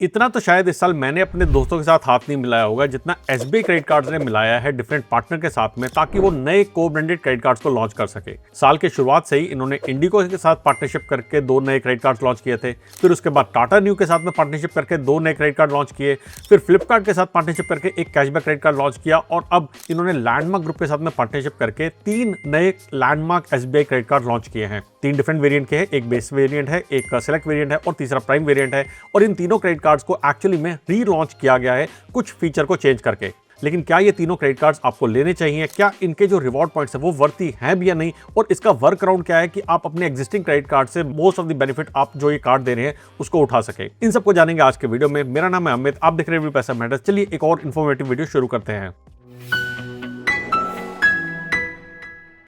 इतना तो शायद इस साल मैंने अपने दोस्तों के साथ हाथ नहीं मिलाया होगा जितना एसबीआई क्रेडिट कार्ड्स ने मिलाया है डिफरेंट पार्टनर के साथ में, ताकि वो नए को ब्रांडेड क्रेडिट कार्ड्स को लॉन्च कर सके। साल के शुरुआत से ही इन्होंने इंडिगो के साथ पार्टनरशिप करके 2 नए क्रेडिट कार्ड्स लॉन्च किए थे। फिर उसके बाद टाटा न्यू के साथ में पार्टनरशिप करके 2 नए क्रेडिट कार्ड लॉन्च किए। फिर फ्लिपकार्ट के साथ पार्टनरशिप करके एक कैशबैक क्रेडिट कार्ड लॉन्च किया और अब इन्होंने लैंडमार्क ग्रुप के साथ में पार्टनरशिप करके 3 नए landmark SBI credit card launch किए हैं। 3 डिफरेंट वेरिएंट के हैं, एक बेस वेरिएंट है, एक सेलेक्ट वेरिएंट है और तीसरा प्राइम वेरिएंट है। और इन तीनों क्रेडिट कार्ड्स को एक्चुअली में रीलॉन्च किया गया है कुछ फीचर को चेंज करके। लेकिन क्या ये तीनों क्रेडिट कार्ड्स आपको लेने चाहिए? क्या इनके जो रिवॉर्ड पॉइंट्स है वो वर्ती हैं भी या नहीं? और इसका वर्क अराउंड क्या है कि आप अपने एग्जिस्टिंग क्रेडिट कार्ड से मोस्ट ऑफ द बेनिफिट आप जो ये कार्ड दे रहे हैं उसको उठा सके। इन सबको जानेंगे आज के वीडियो में। मेरा नाम है अमित, आप देख रहे हैं पैसा मैटर्स। चलिए एक और इन्फॉर्मेटिव वीडियो शुरू करते हैं।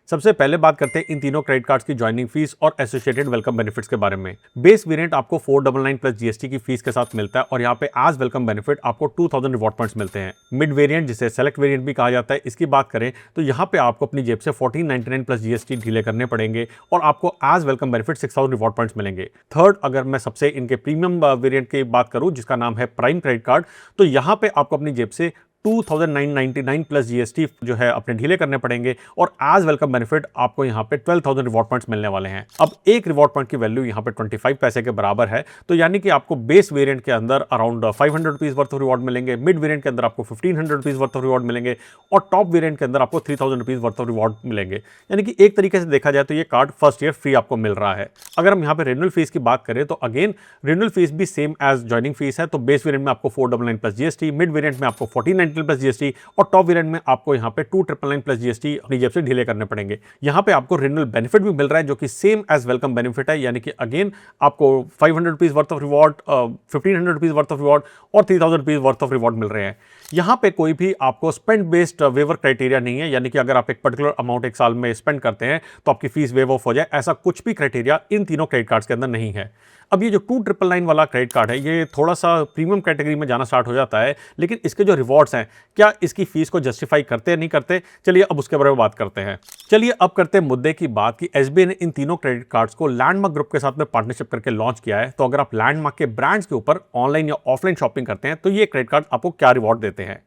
सबसे पहले बात करते हैं इन तीनों क्रेडिट कार्ड्स की ज्वाइनिंग फीस और एसोसिएटेड वेलकम बेनिफिट्स के बारे में। बेस वेरिएंट आपको 499 प्लस जीएसटी की फीस के साथ मिलता है और यहाँ पे एज वेलकम बेनिफिट आपको 2000 रिवॉर्ड पॉइंट्स मिलते हैं। मिड वेरिएंट जिसे सेलेक्ट वेरिएंट भी कहा जाता है, इसकी बात करें तो यहाँ पे आपको अपनी जेब से 1499 प्लस जीएसटी ढीले करने पड़ेंगे और आपको as welcome benefit 6000 reward points मिलेंगे। थर्ड, अगर मैं सबसे इनके प्रीमियम वेरिएंट की बात करूँ जिसका नाम है प्राइम क्रेडिट कार्ड, तो यहाँ पे आपको अपनी जेब से 2999 प्लस जीएसटी जो है अपने ढीले करने पड़ेंगे और एज वेलकम बेनिफिट आपको यहाँ पे 12,000 रिवॉर्ड पॉइंट्स मिलने वाले हैं। अब एक रिवॉर्ड पॉइंट की वैल्यू यहाँ पे 25 पैसे के बराबर है, तो यानी कि आपको बेस वेरिएंट के अंदर around 500 rupees worth of reward मिलेंगे, मिड वेरिएंट के अंदर आपको 1500 रुपीज वर्थ ऑफ रिवॉर्ड मिलेंगे और टॉप वेरिएंट के अंदर आपको 3000 रुपीज वर्थ ऑफ रिवॉर्ड मिलेंगे। यानी कि एक तरीके से देखा जाए तो ये कार्ड फर्स्ट ईयर फ्री आपको मिल रहा है। अगर हम यहाँ पे रिन्यूअल फीस की बात करें तो अगेन रिन्यूअल फीस भी सेम एज ज्वाइनिंग फीस है। तो बेस वेरिएंट में आपको 499 प्लस जीएसटी, मिड वेरिएंट में आपको 1499 प्लस जीएसटी और टॉप वेरिएंट में आपको यहाँ पे 2999 प्लस जीएसटी अपनी जेब से ढीले करने पड़ेंगे। यहाँ पे आपको रिन्यूअल बेनिफिट भी मिल रहा है जो कि सेम एज वेलकम बेनिफिट है, यानी कि अगेन आपको 500 rupees worth of reward, 1500 rupees worth of reward और 3000 रुपीज वर्थ ऑफ रिवॉर्ड मिल रहे हैं। यहाँ पे कोई भी आपको स्पेंड बेस्ड वेवर क्राइटेरिया नहीं है, यानी कि अगर आप एक पर्टिकुलर अमाउंट एक साल में स्पेंड करते हैं तो आपकी फीस वेव ऑफ हो जाए, ऐसा कुछ भी क्राइटेरिया इन तीनों क्रेडिट कार्ड्स के अंदर नहीं है। अब ये जो 2999 वाला क्रेडिट कार्ड है ये थोड़ा सा प्रीमियम कैटेगरी में जाना स्टार्ट हो जाता है, लेकिन इसके जो रिवॉर्ड्स हैं क्या इसकी फीस को जस्टिफाई करते हैं नहीं करते? चलिए अब उसके बारे में बात करते हैं। चलिए अब करते हैं मुद्दे की बात कि एसबीआई ने इन तीनों क्रेडिट कार्ड्स को लैंडमार्क ग्रुप के साथ में पार्टनरशिप करके लॉन्च किया है। तो अगर आप लैंडमार्क के ब्रांड्स के ऊपर ऑनलाइन या ऑफलाइन शॉपिंग करते हैं तो ये क्रेडिट कार्ड आपको क्या रिवॉर्ड देते हैं।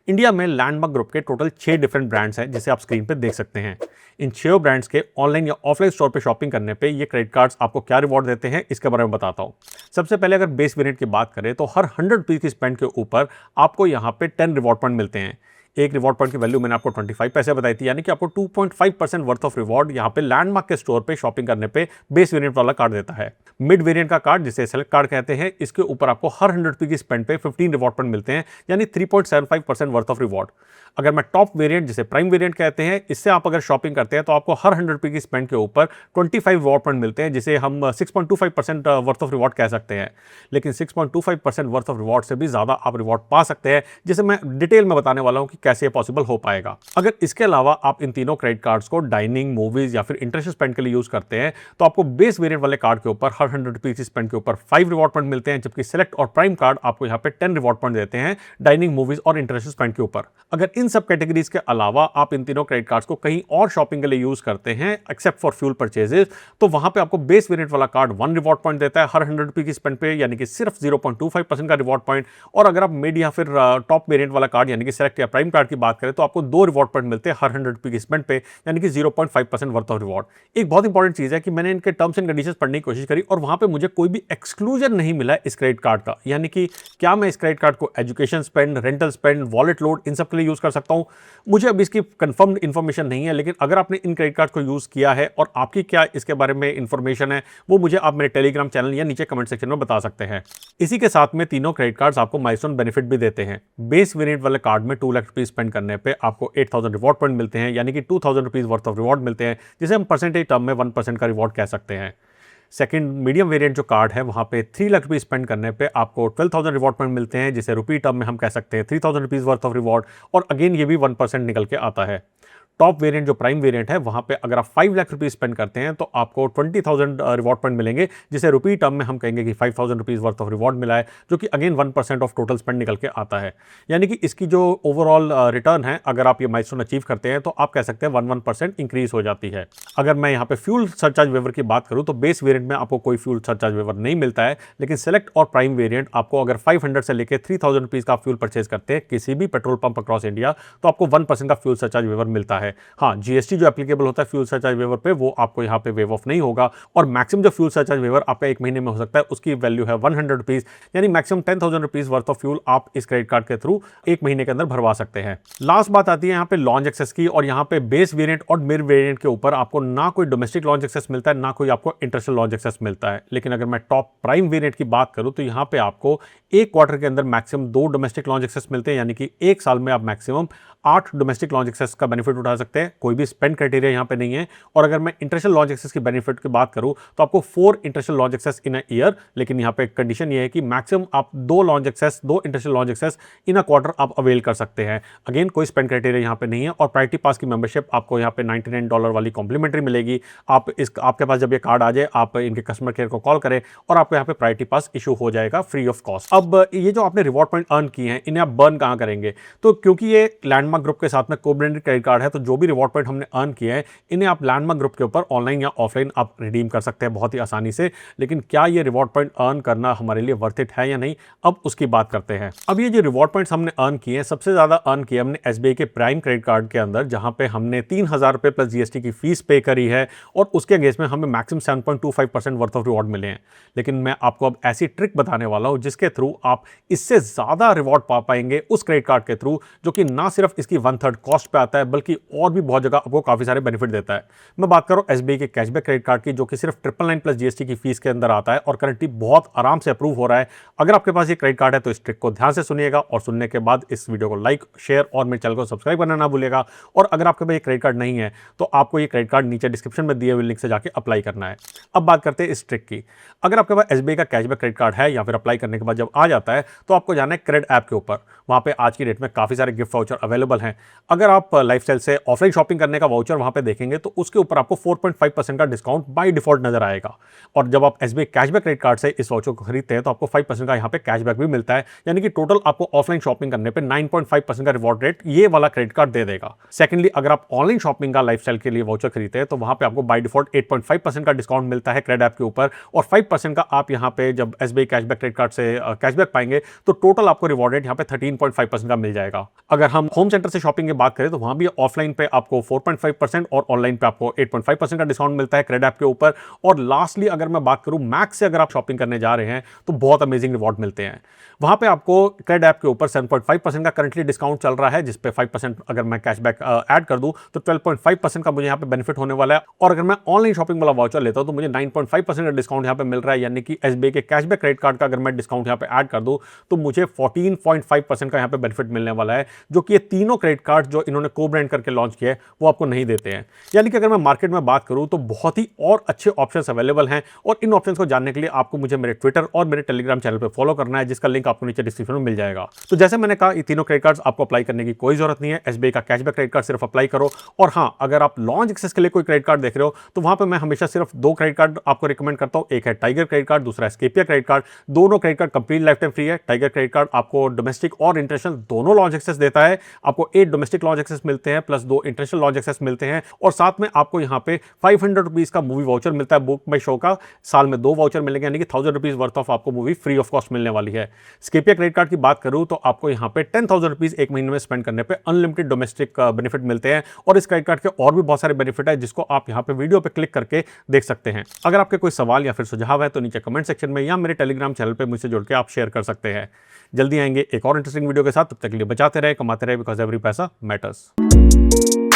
इंडिया में लैंडमार्क ग्रुप के टोटल 6 डिफरेंट ब्रांड्स हैं जिसे आप स्क्रीन पे देख सकते हैं। इन 6 ब्रांड्स के ऑनलाइन या ऑफलाइन स्टोर पे शॉपिंग करने पे ये क्रेडिट कार्ड्स आपको क्या रिवॉर्ड देते हैं इसके बारे में बताता हूं। सबसे पहले अगर बेस वेरिएंट की बात करें तो हर 100 रुपीज की स्पेंड के ऊपर आपको यहाँ पे 10 रिवॉर्ड पॉइंट मिलते हैं। एक रिवॉर्ड पॉइंट की वैल्यू मैंने आपको 25 पैसे बताई थी, यानी कि आपको 2.5% वर्थ ऑफ रिवॉर्ड यहाँ पे लैंडमार्क के स्टोर पे शॉपिंग करने पे बेस वेरिएंट वाला कार्ड देता है। मिड वेरिएंट का कार्ड जिसे सेलेक्ट कार्ड कहते हैं, इसके ऊपर आपको हर 100 रुपये की स्पेंड पे 15 रिवॉर्ड पॉइंट मिलते हैं, यानी 3.75% वर्थ ऑफ रिवॉर्ड। अगर मैं टॉप वेरिएंट जिसे प्राइम वेरिएंट कहते हैं, इससे आप अगर शॉपिंग करते हैं तो आपको हर 100 रुपये की स्पेंड के ऊपर 25 रिवॉर्ड पॉइंट मिलते हैं, जिसे हम 6.25% वर्थ ऑफ रिवॉर्ड कह सकते हैं। लेकिन 6.25% वर्थ ऑफ रिवॉर्ड से भी ज्यादा आप रिवॉर्ड पा सकते हैं, जिसे मैं डिटेल में बताने वाला हूं कि कैसे पॉसिबल हो पाएगा। अगर इसके अलावा आप इन तीनों क्रेडिट कार्ड्स को डाइनिंग, मूवीज या फिर इंटरेस्ट स्पेंड के लिए यूज करते हैं तो आपको बेस वेरिएंट वाले कार्ड के ऊपर हर 100 रुपीज की स्पेंड के ऊपर 5 रिवॉर्ड पॉइंट मिलते हैं, जबकि सेलेक्ट और प्राइम कार्ड आपको यहाँ पे 10 रिवॉर्ड पॉइंट देते हैं डाइनिंग, मूवीज और इंटरेस्ट स्पेंड के ऊपर। अगर इन सब कैटेगरीज के अलावा आप इन तीनों क्रेडिट कार्ड्स को कहीं और शॉपिंग के लिए यूज करते हैं एक्सेप्ट फॉर फ्यूल परचेजेस, तो वहां पे आपको बेस वेरिएंट वाला कार्ड 1 रिवॉर्ड पॉइंट देता है हर 100 रुपए की स्पेंड पे, यानी कि सिर्फ 0.25% का रिवॉर्ड पॉइंट। और अगर आप मिड या फिर टॉप वेरिएंट वाला कार्ड यानी कि सेलेक्ट या प्राइम कार्ड की बात करें तो आपको 2 रिवॉर्ड पॉइंट मिलते हैं हर 100 रुपए की स्पेंड पे, यानी कि 0.5% वर्थ ऑफ रिवॉर्ड। एक बहुत इंपॉर्टेंट चीज है कि मैंने इनके टर्म्स एंड कंडीशंस पढ़ने की कोशिश करी और वहां पे मुझे कोई भी एक्सक्लूजन नहीं मिला इस क्रेडिट कार्ड का, यानी कि क्या मैं इस क्रेडिट कार्ड को education spend, rental spend, wallet load in सब के लिए यूज कर सकता हूं? मुझे अभी इसकी कंफर्म्ड इन्फॉर्मेशन नहीं है, लेकिन अगर आपने इन क्रेडिट कार्ड को यूज किया है और आपकी क्या इसके बारे में इंफॉर्मेशन है वो मुझे आप मेरे टेलीग्राम चैनल या नीचे कमेंट सेक्शन में बता सकते हैं। इसी के साथ में तीनों क्रेडिट कार्ड्स आपको माइलस्टोन बेनिफिट भी देते हैं। बेस वेरिएंट वाले कार्ड में 2 लाख रुपीज स्पेंड करने पे आपको 8000 रिवॉर्ड पॉइंट मिलते हैं, यानी कि 2000 रुपीज वर्थ ऑफ रिवॉर्ड मिलते हैं, जिसे हम परसेंटेज टर्म में 1% का रिवॉर्ड कह सकते हैं। सेकंड मीडियम वेरिएंट जो कार्ड है वहां पे 3 लाख रुपीज स्पेंड करने पे आपको 12,000 रिवॉर्ड पॉइंट मिलते हैं, जिसे रुपी टर्म में हम कह सकते हैं 3000 रुपीज वर्थ ऑफ रिवॉर्ड, और अगेन ये भी 1% निकल के आता है। टॉप वेरिएंट जो प्राइम वेरिएंट है वहां पे अगर आप 5 लाख रुपीज स्पेंड करते हैं तो आपको 20,000 रिवॉर्ड पॉइंट मिलेंगे, जिसे रुपी टर्म में हम कहेंगे कि 5,000 रुपीज वर्थ ऑफ रिवॉर्ड मिला है, जो कि अगेन 1% ऑफ टोटल स्पेंड निकल के आता है। यानी कि इसकी जो ओवरऑल रिटर्न है, अगर आप ये माइलस्टोन अचीव करते हैं तो आप कह सकते हैं 1% इंक्रीज हो जाती है। अगर मैं यहाँ पे फ्यूल सरचार्ज वेवर की बात करूं तो बेस वेरिएंट में आपको कोई फ्यूल सरचार्ज वेवर नहीं मिलता है, लेकिन सेलेक्ट और प्राइम वेरिएंट आपको अगर 500 से लेकर 3,000 रुपीज का फ्यूल परचेज करते हैं किसी भी पेट्रोल पंप अक्रॉस इंडिया तो आपको 1% का फ्यूल सरचार्ज वेवर मिलता है। हाँ, जीएसटी जो एप्लीकेबल होता है फ्यूल सरचार्ज वेवर पे वो आपको यहाँ पे वेव ऑफ नहीं होगा, और मैक्सिमम जो फ्यूल सरचार्ज वेवर आपका एक महीने में हो सकता है उसकी वैल्यू है 100 रुपीज, यानी maximum 10,000 rupees worth of fuel आप इस क्रेडिट कार्ड के थ्रू एक महीने के अंदर भरवा सकते हैं। लास्ट बात आती है यहाँ पे लॉन्च एक्सेस की, और यहाँ पे बेस वेरिएंट और मिड वेरिएंट के ऊपर आपको ना कोई डोमेस्टिक लॉन्च एक्सेस मिलता है ना कोई आपको इंटरनेशनल लॉन्च एक्सेस मिलता है। लेकिन अगर मैं टॉप प्राइम वेरिएंट की बात करूं तो यहाँ पे आपको एक क्वार्टर के अंदर मैक्सिमम 2 डोमेस्टिक लॉन्च एक्सेस मिलते हैं, यानी कि एक साल में आप मैक्सिमम 8 डोमेस्टिक लॉन्च एक्सेस का बेनिफिट उठा सकते हैं। कोई भी स्पेंड क्राइटेरिया यहाँ पे नहीं है। और अगर मैं इंटरनेशनल लॉन्च एक्सेस की बेनिफिट की बात करूं तो आपको 4 international lounge access in a year, लेकिन यहाँ पे कंडीशन ये है कि मैक्सिमम आप 2 international lounge access in a quarter आप अवेल कर सकते हैं। अगेन कोई स्पेंड क्राइटेरिया यहाँ पे नहीं है। और प्रायोरिटी पास की मेंबरशिप आपको यहाँ पे $99 वाली कॉम्प्लीमेंट्री मिलेगी। आपके पास जब ये कार्ड आ जाए आप इनके कस्टमर केयर को कॉल करें और आपको यहाँ पे प्रायोरिटी पास इशू हो जाएगा फ्री ऑफ कॉस्ट। अब ये जो आपने रिवॉर्ड पॉइंट अर्न किए हैं इन्हें आप बर्न कहाँ करेंगे? तो क्योंकि ये लैंडमार्क ग्रुप के साथ में को ब्रांडेड क्रेडिट कार्ड है, तो जो भी रिवॉर्ड पॉइंट हमने अर्न किए हैं इन्हें आप लैंडमार्क ग्रुप के ऊपर ऑनलाइन या ऑफलाइन आप रिडीम कर सकते हैं बहुत ही आसानी से। लेकिन क्या ये रिवॉर्ड पॉइंट अर्न करना हमारे लिए वर्थ इट है या नहीं, अब उसकी बात करते हैं। अब ये जो रिवॉर्ड पॉइंट्स हमने अर्न किए हैं सबसे ज्यादा अर्न किए हमने एसबीआई के प्राइम क्रेडिट कार्ड के अंदर, जहां पे हमने 3,000 रुपए प्लस जीएसटी की फीस पे करी है और उसके अगेंस्ट में हमें मैक्सिमम 7.25% वर्थ ऑफ रिवॉर्ड मिले हैं। लेकिन मैं आपको अब ऐसी ट्रिक बताने वाला हूं जिसके थ्रू आप इससे ज्यादा रिवॉर्ड पा पाएंगे उस क्रेडिट कार्ड के थ्रू, जो कि ना सिर्फ इसकी 1/3 कॉस्ट पे आता है बल्कि और भी बहुत जगह आपको काफी सारे बेनिफिट देता है। मैं बात कर रहा हूं एसबीआई के कैशबैक क्रेडिट कार्ड की, जो कि सिर्फ 999 प्लस जीएसटी की फीस के अंदर आता है और करंटली बहुत आराम से अप्रूव हो रहा है। अगर आपके पास ये क्रेडिट कार्ड है तो इस ट्रिक को ध्यान से सुनिएगा और सुनने के बाद इस वीडियो को लाइक, शेयर और मेरे चैनल को सब्सक्राइब करना ना भूलिएगा। और अगर आपके पास ये क्रेडिट कार्ड नहीं है तो आपको ये क्रेडिट कार्ड नीचे डिस्क्रिप्शन में दिए हुए लिंक से जाके अप्लाई करना है। अब बात करते हैं इस ट्रिक की। अगर आपके पास एसबीआई का कैशबैक क्रेडिट कार्ड है या फिर अप्लाई करने के बाद जब आ जाता है तो आपको जाना है क्रेडिट ऐप के ऊपर। वहां पे आज की डेट में काफी सारे गिफ्ट वाउचर अवेलेबल हैं। अगर आप लाइफस्टाइल से ऑफलाइन शॉपिंग करने का वाउचर वहां पे देखेंगे तो उसके ऊपर आपको 4.5% का डिस्काउंट बाय डिफॉल्ट नजर आएगा। और जब आप एसबीआई कैशबैक क्रेडिट कार्ड से इस वाउचर को खरीदते हैं तो आपको 5% का यहाँ पे कैशबैक भी मिलता है, यानी कि टोटल आपको ऑफलाइन शॉपिंग करने पे 9.5% का रिवॉर्ड रेट ये वाला क्रेडिट कार्ड दे देगा। सेकंडली, अगर आप ऑनलाइन शॉपिंग का लाइफस्टाइल के लिए वाउचर खरीदते हैं तो वहां पे आपको बाय डिफॉल्ट 8.5% का डिस्काउंट मिलता है क्रेडिट ऐप के ऊपर, और 5% का आप यहाँ पे जब एसबीआई कैशबैक क्रेडिट कार्ड से कैशबैक पाएंगे तो टोटल आपको रिवॉर्ड रेट यहाँ पे 13.5% का मिल जाएगा। अगर हम होम सेंटर से शॉपिंग की बात करें तो वहां भी ऑफलाइन पे आपको 4.5% और ऑनलाइन पे आपको 8.5% का डिस्काउंट मिलता है क्रेडिट ऐप के ऊपर। और लास्टली अगर मैं बात करूं मैक्स से अगर आप शॉपिंग करने जा रहे हैं तो बहुत अमेजिंग रिवॉर्ड मिलते हैं। वहां पे आपको क्रेडिट ऐप के ऊपर 7.5% का करंटली डिस्काउंट चल रहा है, जिस पे 5% अगर मैं कैशबैक ऐड कर दूं तो 12.5% का मुझे यहाँ पे बेनिफिट होने वाला है। और अगर मैं ऑनलाइन शॉपिंग वाला वाउचर लेता हूं तो मुझे 9.5% का डिस्काउंट यहाँ पे मिल रहा है, यानी कि एसबीआई के कैशबैक क्रेडिट कार्ड का अगर मैं डिस्काउंट यहाँ पे ऐड कर दूं तो मुझे 14.5% का यहाँ पे बेनिफिट मिलने वाला है, जो कि ये तीनों क्रेडिट कार्ड जो इन्होंने को ब्रांड करके लॉन्च किया है वो आपको नहीं देते हैं। यानी कि अगर मैं मार्केट में बात करूं तो बहुत ही और अच्छे ऑप्शंस अवेलेबल हैं, और इन ऑप्शंस को जानने के लिए आपको मुझे मेरे ट्विटर और मेरे टेलीग्राम चैनल पे फॉलो करना है, जिसका लिंक आपको नीचे डिस्क्रिप्शन में मिल जाएगा। तो जैसे मैंने कहा, ये तीनों क्रेडिट कार्ड्स आपको अप्लाई करने की कोई जरूरत नहीं है। एसबीआई का कैशबैक क्रेडिट कार्ड सिर्फ अप्लाई करो। और हाँ, अगर आप लॉन्च एक्सेस के लिए कोई क्रेडिट कार्ड देख रहे हो तो वहां पर मैं हमेशा सिर्फ 2 क्रेडिट कार्ड आपको रिकमेंड करता हूं। एक है टाइगर क्रेडिट कार्ड, दूसरा स्केपिया क्रेडिट कार्ड। दोनों credit card complete life time free है। टाइगर क्रेडिट कार्ड आपको डोमेस्टिक और इंटरनेशनल दोनों लॉन्च एक्सेस देता है। आपको 8 डोमेस्टिक लॉन्च एक्सेस मिलते हैं प्लस 2 इंटरनेशनल लॉन्च एक्सेस मिलते हैं, और साथ में आपको यहाँ पे 500 रुपीज का मूवी वाउचर मिलता है बुक माई शो का। साल में 2 वाउचर मिलेंगे, यानी कि 1000 रुपीज वर्थ ऑफ आपको मूवी फ्री ऑफ कॉस्ट मिलने वाली है। स्केपिया क्रेडिट कार्ड की बात करूं तो आपको यहाँ पे 10,000 रुपीज एक महीने में स्पेंड करने पे अनलिमिटेड डोमेस्टिक बेनिफिट मिलते हैं। और इस क्रेडिट कार्ड के और भी बहुत सारे बेनिफिट है जिसको आप यहाँ पे वीडियो पे क्लिक करके देख सकते हैं। अगर आपके कोई सवाल या फिर सुझाव है तो नीचे कमेंट सेक्शन में या मेरे टेलीग्राम चैनल पे मुझसे जुड़ के आप शेयर कर सकते हैं। जल्दी आएंगे एक और इंटरेस्टिंग वीडियो के साथ। तब तक के लिए बचाते रहे, कमाते रहे, बिकॉज एवरी पैसा मैटर्स।